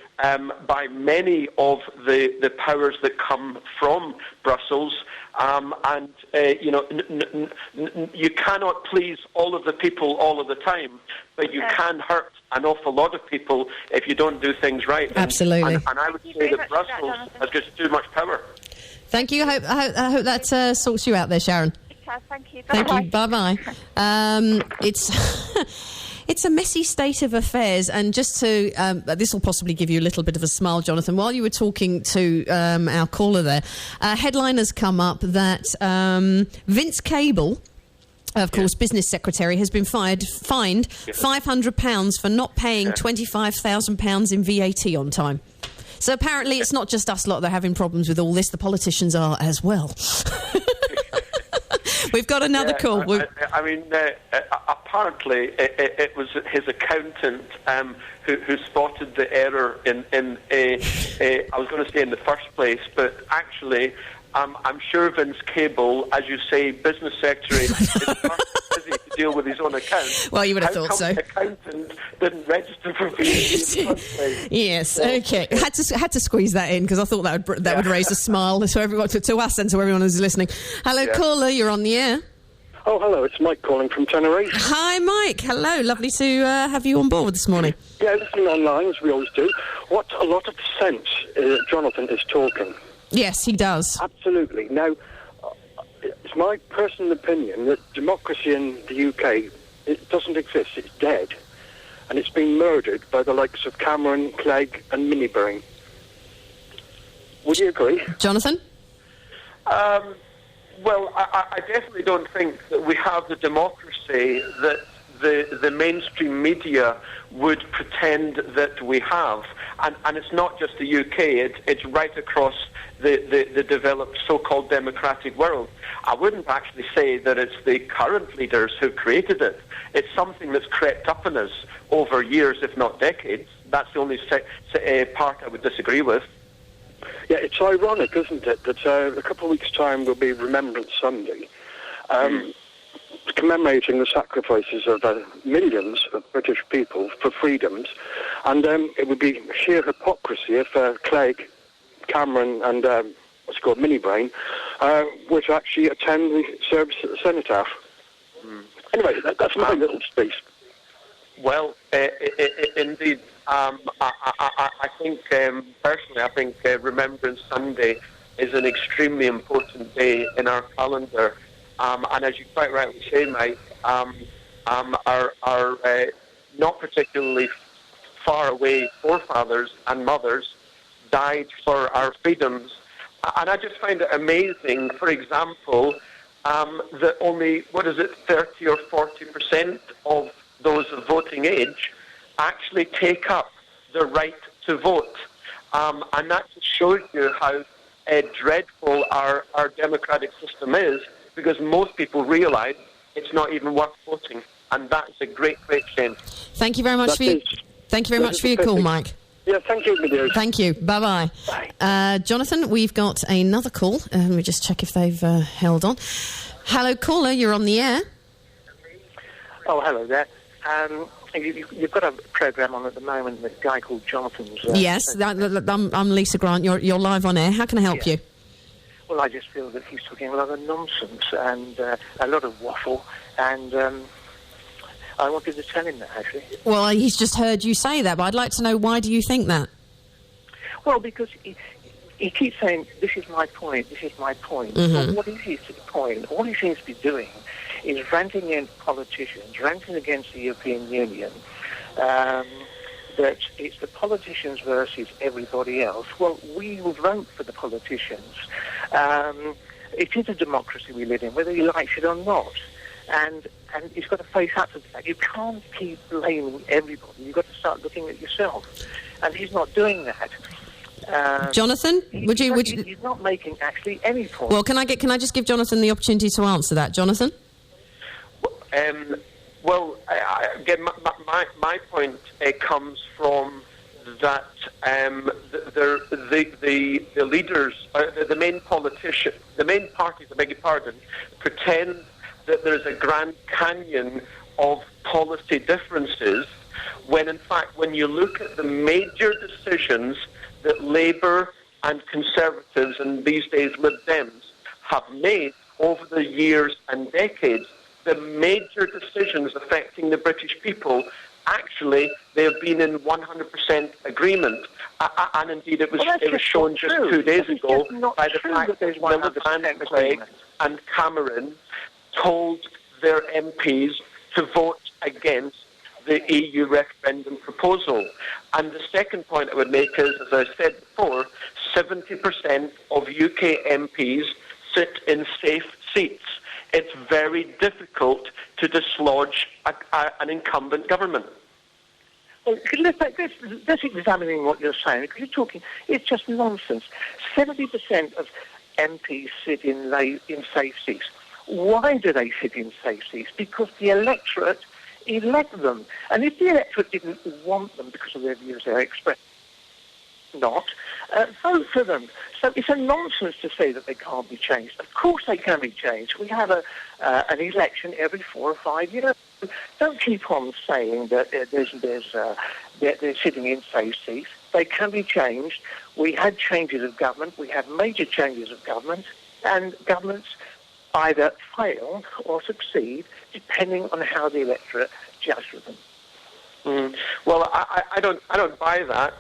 many of the powers that come from Brussels. You cannot please all of the people all of the time, but you can hurt an awful lot of people if you don't do things right. Absolutely. And I would say that Brussels has just too much power. Thank you. I hope that sorts you out there, Sharon. Thank you. Thank you. Bye-bye. It's a messy state of affairs, and just to this will possibly give you a little bit of a smile, Jonathan. While you were talking to our caller there, a headline has come up that Vince Cable, of course, business secretary, has been fined £500 for not paying £25,000 in VAT on time. So apparently it's not just us lot that are having problems with all this, the politicians are as well. We've got another call. Apparently it was his accountant who spotted the error in I was going to say in the first place, but actually I'm sure Vince Cable, as you say, business secretary, is busy to deal with his own account. Well, you would have thought so. The accountant didn't register for VAT in the first place. Yes, okay. Had to squeeze that in because I thought that would raise a smile to everyone, to us, and to everyone who's listening. Hello, caller. You're on the air. Oh, hello. It's Mike calling from Tenerife. Hi, Mike. Hello. Lovely to have you on board this morning. Yeah, listening online as we always do. What a lot of sense Jonathan is talking. Yes, he does. Absolutely. Now, it's my personal opinion that democracy in the UK, it doesn't exist. It's dead. And it's been murdered by the likes of Cameron, Clegg and Minibrain. Would you agree? Jonathan? Well, I definitely don't think that we have the democracy that the mainstream media would pretend that we have. And it's not just the UK, it's right across the developed so-called democratic world. I wouldn't actually say that it's the current leaders who created it. It's something that's crept up on us over years, if not decades. That's the only part I would disagree with. Yeah, it's ironic, isn't it, that a couple of weeks' time will be Remembrance Sunday, commemorating the sacrifices of millions of British people for freedoms, and it would be sheer hypocrisy if Clegg, Cameron and what's it called, Minibrain, were to actually attend the service at the cenotaph. Anyway, that's my little piece. Well, indeed. I think, personally, I think Remembrance Sunday is an extremely important day in our calendar. And as you quite rightly say, Mike, our not particularly far away forefathers and mothers died for our freedoms. And I just find it amazing, for example, that only, 30 or 40% of those of voting age actually take up the right to vote. And that just shows you how dreadful our democratic system is, because most people realise it's not even worth voting. And that's a great, great shame. Thank you very much for your call, Mike. Yeah, thank you, Lydia. Thank you. Bye-bye. Bye. Jonathan, we've got another call. Let me just check if they've held on. Hello, caller. You're on the air. Oh, hello there. You've got a programme on at the moment with a guy called Jonathan's... yes, I'm Lisa Grant. You're live on air. How can I help you? Well, I just feel that he's talking a lot of nonsense and a lot of waffle, and I wanted to tell him that, actually. Well, he's just heard you say that, but I'd like to know, why do you think that? Well, because he keeps saying, this is my point, this is my point. Mm-hmm. But what is his point? All he seems to be doing is ranting against politicians, ranting against the European Union, that it's the politicians versus everybody else. Well, we will vote for the politicians. It is a democracy we live in, whether he likes it or not. And he's got to face up to that. You can't keep blaming everybody. You've got to start looking at yourself. And he's not doing that. Jonathan, would you? He's not making actually any point. Well, can I just give Jonathan the opportunity to answer that, Jonathan? Well, again, my point comes from that the leaders, the main politicians, the main parties, I beg your pardon, pretend that there's a Grand Canyon of policy differences, when in fact, when you look at the major decisions that Labour and Conservatives, and these days Lib Dems, have made over the years and decades, the major decisions affecting the British people, actually, they have been in 100% agreement. And indeed, it was shown just 2 days ago by the fact that Miliband, Clegg and Cameron told their MPs to vote against the EU referendum proposal. And the second point I would make is, as I said before, 70% of UK MPs sit in safe seats. It's very difficult to dislodge an incumbent government. Well, let's examine what you're saying, because you're talking, it's just nonsense. 70% of MPs sit in safe seats. Why do they sit in safe seats? Because the electorate elect them. And if the electorate didn't want them because of their views they expressed, vote for them. So it's a nonsense to say that they can't be changed. Of course they can be changed. We have an election every 4 or 5 years. Don't keep on saying that they're sitting in safe seats. They can be changed. We had changes of government. We had major changes of government. And governments either fail or succeed depending on how the electorate judges them. Well, I don't buy that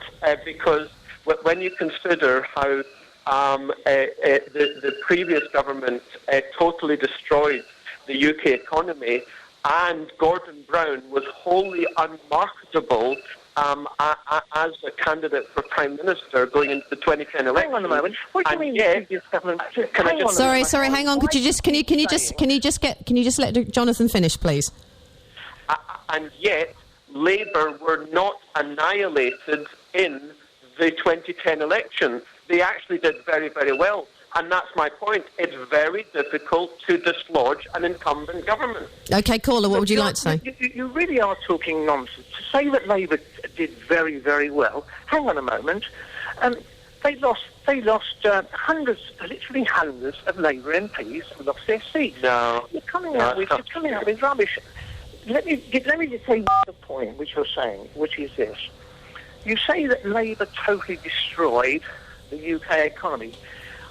because when you consider how the previous government totally destroyed the UK economy, and Gordon Brown was wholly unmarketable as a candidate for Prime Minister going into the 2010 election. Hang on a moment. What do you mean the previous government? Sorry, hang on. Can you just let Jonathan finish, please? And yet, Labour were not annihilated in the 2010 election. They actually did very, very well. And that's my point. It's very difficult to dislodge an incumbent government. OK, caller, what would you like to say? You really are talking nonsense. To say that Labour did very, very well, hang on a moment. They lost hundreds, literally hundreds of Labour MPs who lost their seats. No. You're coming out with rubbish. Let me just say the point which you're saying, which is this. You say that Labour totally destroyed the UK economy.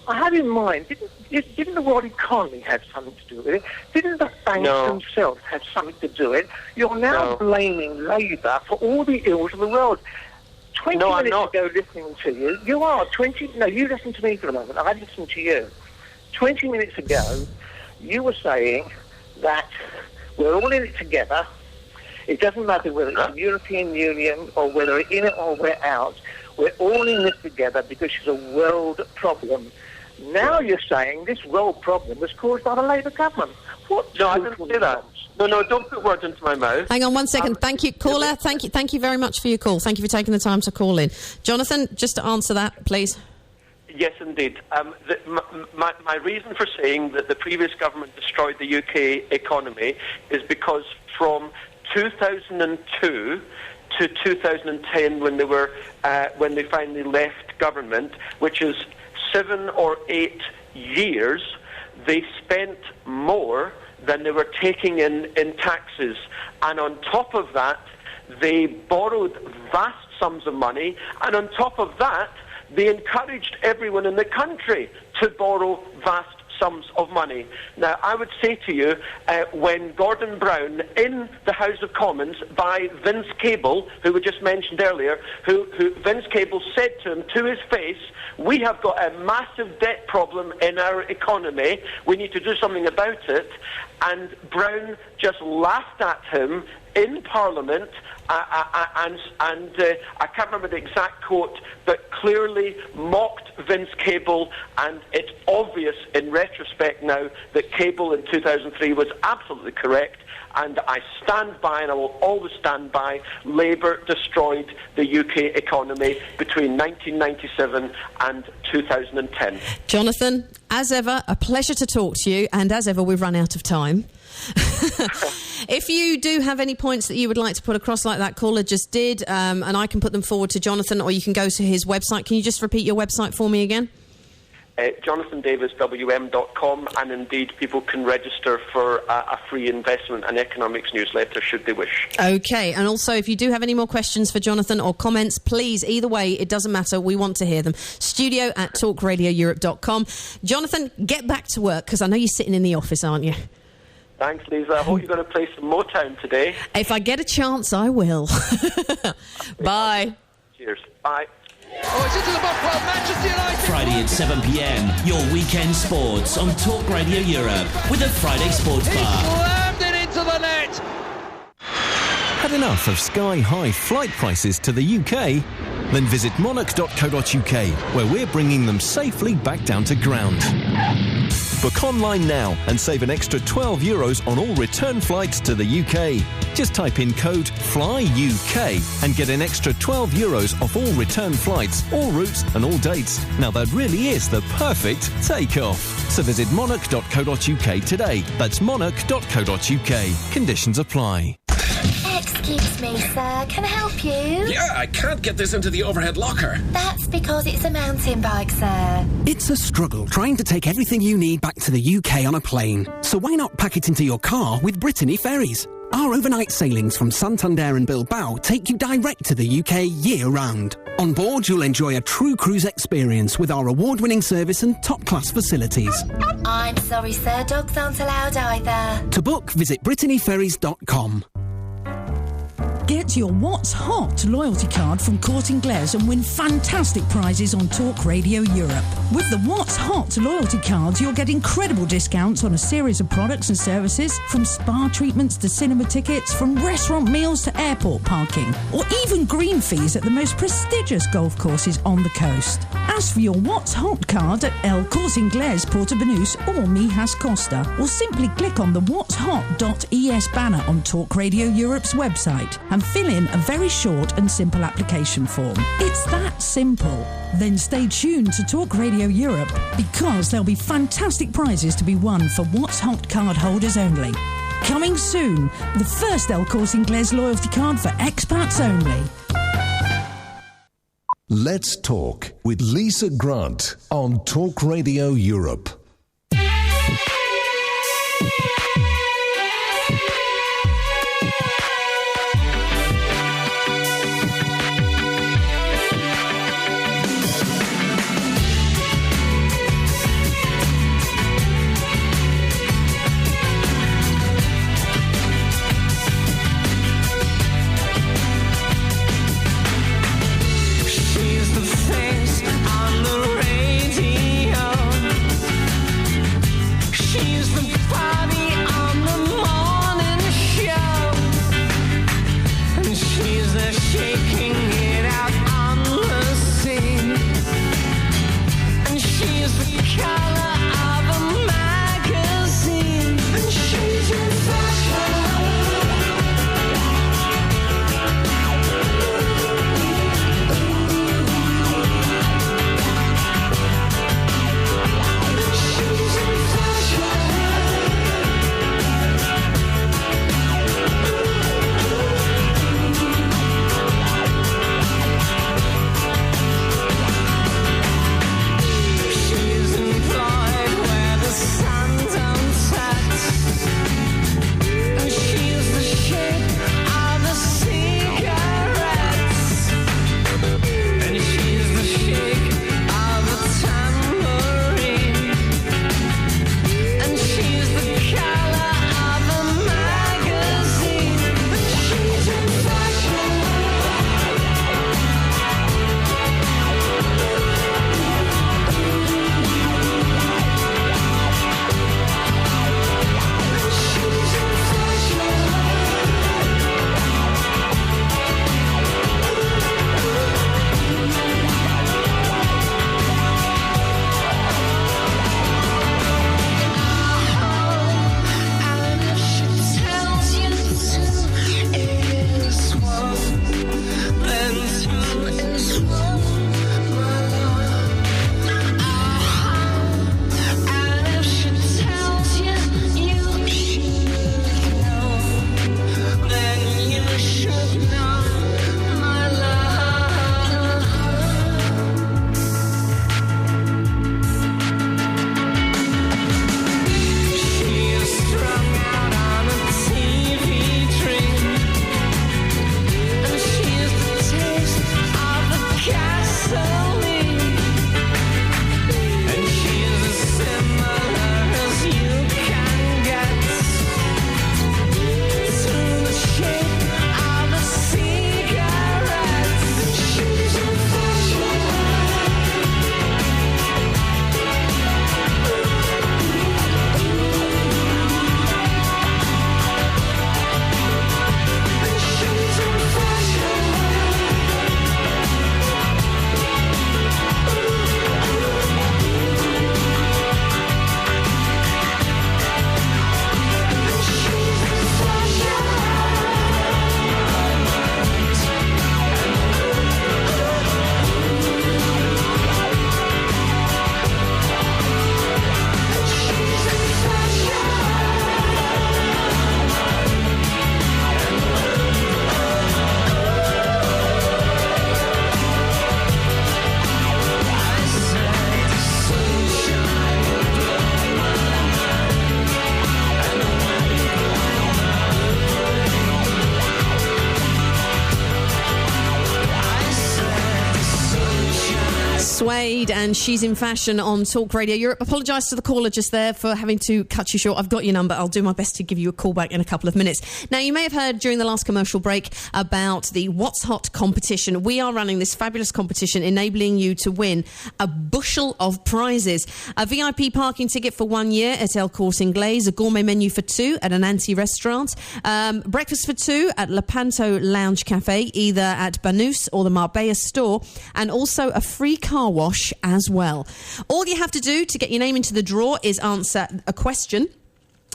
I have in mind, didn't the world economy have something to do with it? Didn't the banks themselves have something to do with it? You're now blaming Labour for all the ills of the world. 20 minutes ago, listening to you, you listen to me for a moment. I listened to you. 20 minutes ago, you were saying that we're all in it together. It doesn't matter whether it's the European Union or whether we're in it or we're out. We're all in this together because it's a world problem. Now you're saying this world problem was caused by the Labour government. No, I didn't say that. No, don't put words into my mouth. Hang on 1 second. Thank you, caller. Thank you very much for your call. Thank you for taking the time to call in. Jonathan, just to answer that, please. Yes, indeed. My reason for saying that the previous government destroyed the UK economy is because from 2002 to 2010, when they finally left government, which is 7 or 8 years, they spent more than they were taking in taxes. And on top of that, they borrowed vast sums of money. And on top of that, they encouraged everyone in the country to borrow vast sums of money. Now, I would say to you, when Gordon Brown, in the House of Commons, by Vince Cable, who we just mentioned earlier, who Vince Cable said to him to his face, we have got a massive debt problem in our economy, we need to do something about it, and Brown just laughed at him in Parliament, and I can't remember the exact quote, but clearly mocked Vince Cable, and it's obvious in retrospect now that Cable in 2003 was absolutely correct, and I stand by, and I will always stand by, Labour destroyed the UK economy between 1997 and 2010. Jonathan, as ever, a pleasure to talk to you, and as ever, we've run out of time. If you do have any points that you would like to put across like that caller just did, and I can put them forward to Jonathan, or you can go to his website. Can you just repeat your website for me again? JonathanDavisWM.com, and indeed people can register for a free investment and economics newsletter should they wish. OK, and also if you do have any more questions for Jonathan or comments, please, either way, it doesn't matter, we want to hear them. studio@talkradioeurope.com. Jonathan, get back to work, because I know you're sitting in the office, aren't you? Thanks, Lisa. I hope you're going to play some Motown today. If I get a chance, I will. Bye. Cheers. Bye. Oh, it's into the box. Well, Manchester United. Friday at 7 p.m. Your weekend sports on Talk Radio Europe with the Friday Sports He Bar. slammed it into the net. Had enough of sky-high flight prices to the UK? Then visit monarch.co.uk, where we're bringing them safely back down to ground. Book online now and save an extra €12 on all return flights to the UK. Just type in code FLYUK and get an extra €12 off all return flights, all routes and all dates. Now that really is the perfect takeoff. So visit monarch.co.uk today. That's monarch.co.uk. Conditions apply. Excuse me, sir. Can I help you? Yeah, I can't get this into the overhead locker. That's because it's a mountain bike, sir. It's a struggle trying to take everything you need back to the UK on a plane. So why not pack it into your car with Brittany Ferries? Our overnight sailings from Santander and Bilbao take you direct to the UK year-round. On board, you'll enjoy a true cruise experience with our award-winning service and top-class facilities. I'm sorry, sir. Dogs aren't allowed either. To book, visit BrittanyFerries.com. Get your What's Hot loyalty card from Court Ingles and win fantastic prizes on Talk Radio Europe. With the What's Hot loyalty cards, you'll get incredible discounts on a series of products and services, from spa treatments to cinema tickets, from restaurant meals to airport parking, or even green fees at the most prestigious golf courses on the coast. Ask for your What's Hot card at El Corte Inglés Porto Banús or Mijas Costa, or simply click on the whatshot.es banner on Talk Radio Europe's website and fill in a very short and simple application form. It's that simple. Then stay tuned to Talk Radio Europe, because there'll be fantastic prizes to be won for What's Hot card holders only. Coming soon, the first El Corte Inglés loyalty card for expats only. Let's Talk with Lisa Grant on Talk Radio Europe. She's the face on the radio. Suede, and She's in Fashion on Talk Radio Europe. Apologise to the caller just there for having to cut you short. I've got your number. I'll do my best to give you a call back in a couple of minutes. Now, you may have heard during the last commercial break about the What's Hot competition. We are running this fabulous competition enabling you to win a bushel of prizes. A VIP parking ticket for 1 year at El Corte Inglés, a gourmet menu for 2 at an Anti restaurant, breakfast for 2 at Lepanto Lounge Cafe, either at Banús or the Marbella store, and also a free car wash as well. All you have to do to get your name into the draw is answer a question.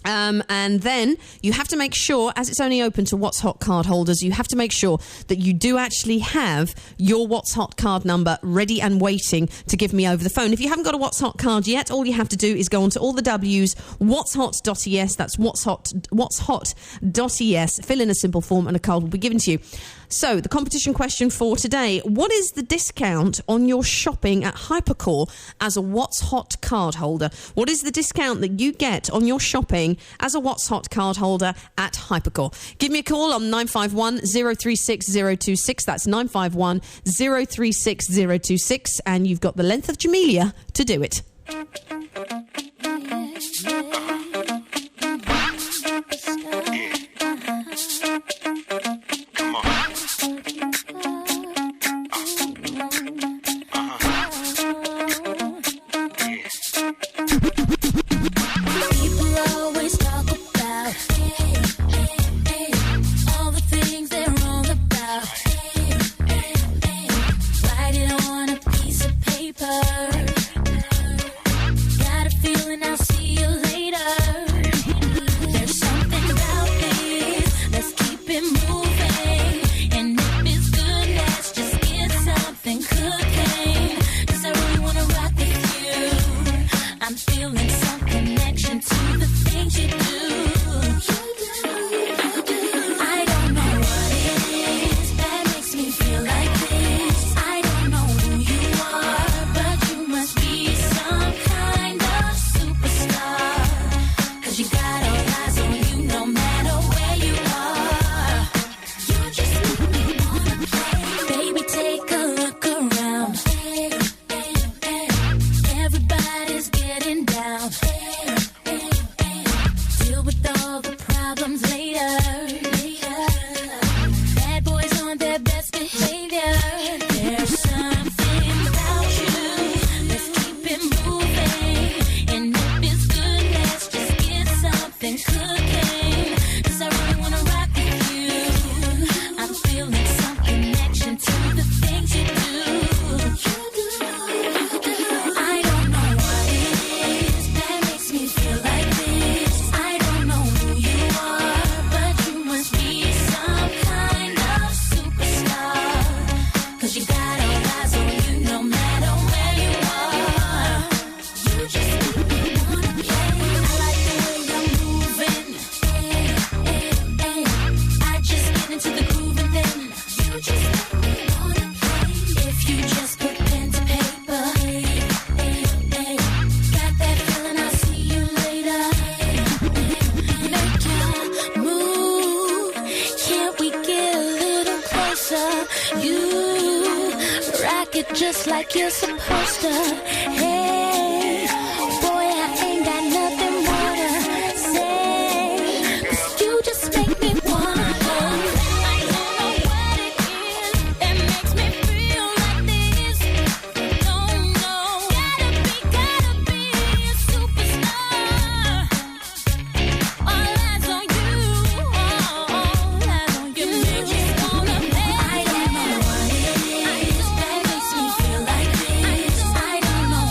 And then you have to make sure, as it's only open to What's Hot card holders, you have to make sure that you do actually have your What's Hot card number ready and waiting to give me over the phone. If you haven't got a What's Hot card yet, all you have to do is go onto all the W's, whatshot.es, that's whatshot.es, fill in a simple form and a card will be given to you. So, the competition question for today: what is the discount on your shopping at Hypercore as a What's Hot card holder? What is the discount that you get on your shopping as a What's Hot card holder at Hypercore? Give me a call on 951 036 026. That's 951 036 026. And you've got the length of Jamelia to do it. Just like you're supposed to. Hey, boy, I ain't got nothing more to say, 'cause you just make me wanna go. I don't know what it is that makes me feel like this. No, gotta be a superstar. All eyes on you, all eyes on you. You make me wanna play. I don't know what it is that makes me feel like this. I don't know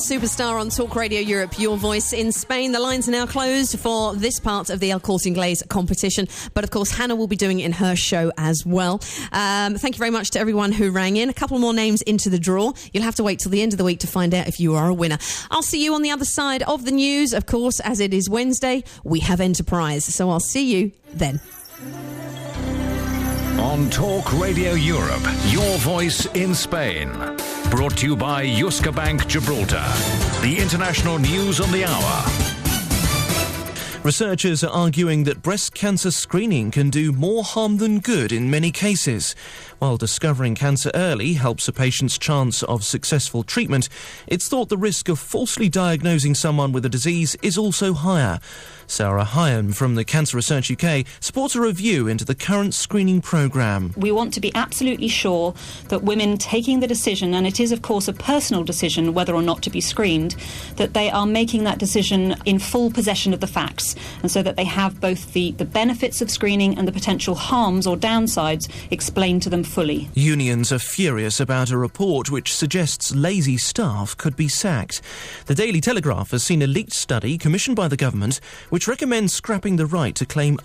superstar on Talk Radio Europe, your voice in Spain. The lines are now closed for this part of the El Corte Inglés competition, but of course Hannah will be doing it in her show as well. Thank you very much to everyone who rang in. A couple more names into the draw. You'll have to wait till the end of the week to find out if you are a winner. I'll see you on the other side of the news. Of course, as it is Wednesday, we have Enterprise, so I'll see you then. On Talk Radio Europe, your voice in Spain. Brought to you by Yuska Bank Gibraltar. The international news on the hour. Researchers are arguing that breast cancer screening can do more harm than good in many cases. While discovering cancer early helps a patient's chance of successful treatment, it's thought the risk of falsely diagnosing someone with a disease is also higher. Sarah Hyam from the Cancer Research UK supports a review into the current screening programme. We want to be absolutely sure that women taking the decision, and it is of course a personal decision whether or not to be screened, that they are making that decision in full possession of the facts, and so that they have both the benefits of screening and the potential harms or downsides explained to them fully. Unions are furious about a report which suggests lazy staff could be sacked. The Daily Telegraph has seen a leaked study commissioned by the government which recommends scrapping the right to claim